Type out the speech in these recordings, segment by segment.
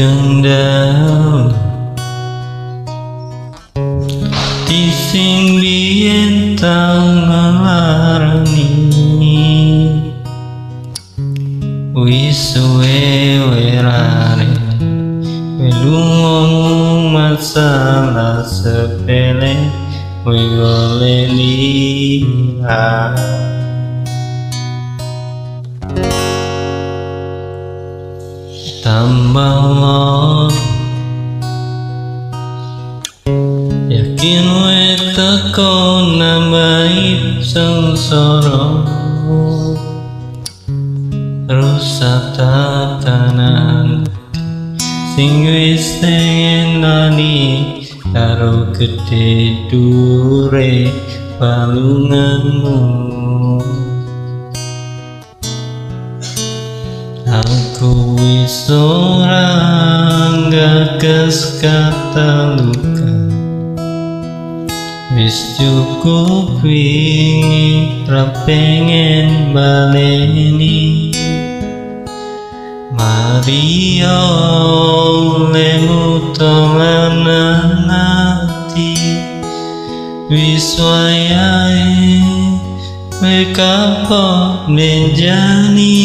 down Di sini entang alarani Wiswe werare Welungong masalah sepele Wigole lihat Tambah yakin weta kau nambahi sengsara rusak tatanan sing wis tengenani karo gede dure balunganmu Aku wis ora gagas kata luka Wis cukup ra pengen baleni Mario lemu tolanan hati Wis wayahe kapok menjani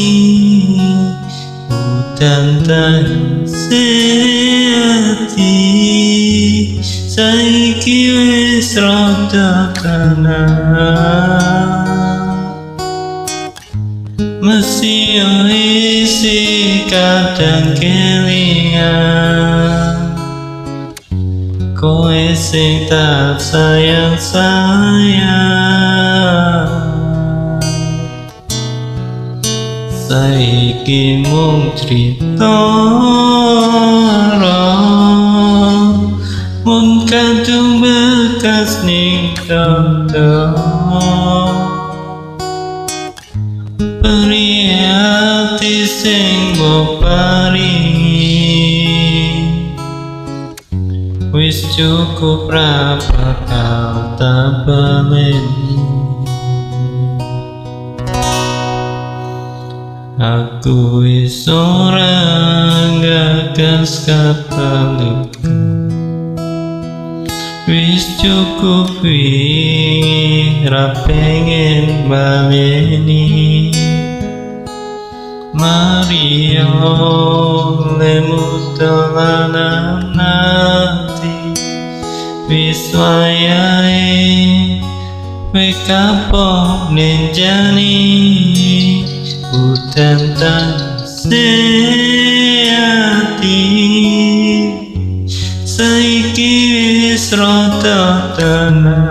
Tantan sehati saiki wis rada tenang Masih isi kadang kelingan Kowe sing tak sayang-sayang Saiki mung crita mun kadung bekas ning dada Peri ati sing mbok paringi wis cukup ra bakal tak baleni Aku wis ora gagas kata luka Wis cukup ra pengen baleni Mario lemu dolanan hati Wis wayahe kapok nenjani Tentang sehati Saiki wis rada tenang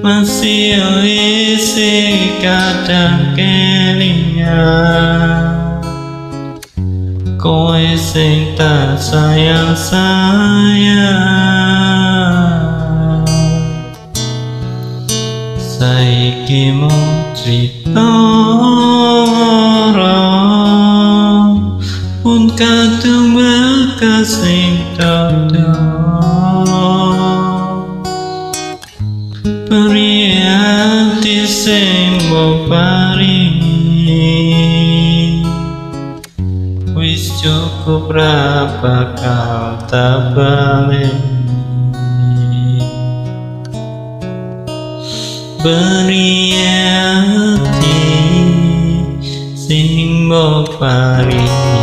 Masih isi kadang kelingan Kowe sing tak sayang-sayang Saiki mung crita pun kadung bekas ning dada Peri ati sing mbok paringi wis cukup ra bakal tak baleni Beri hati sing mbok paringi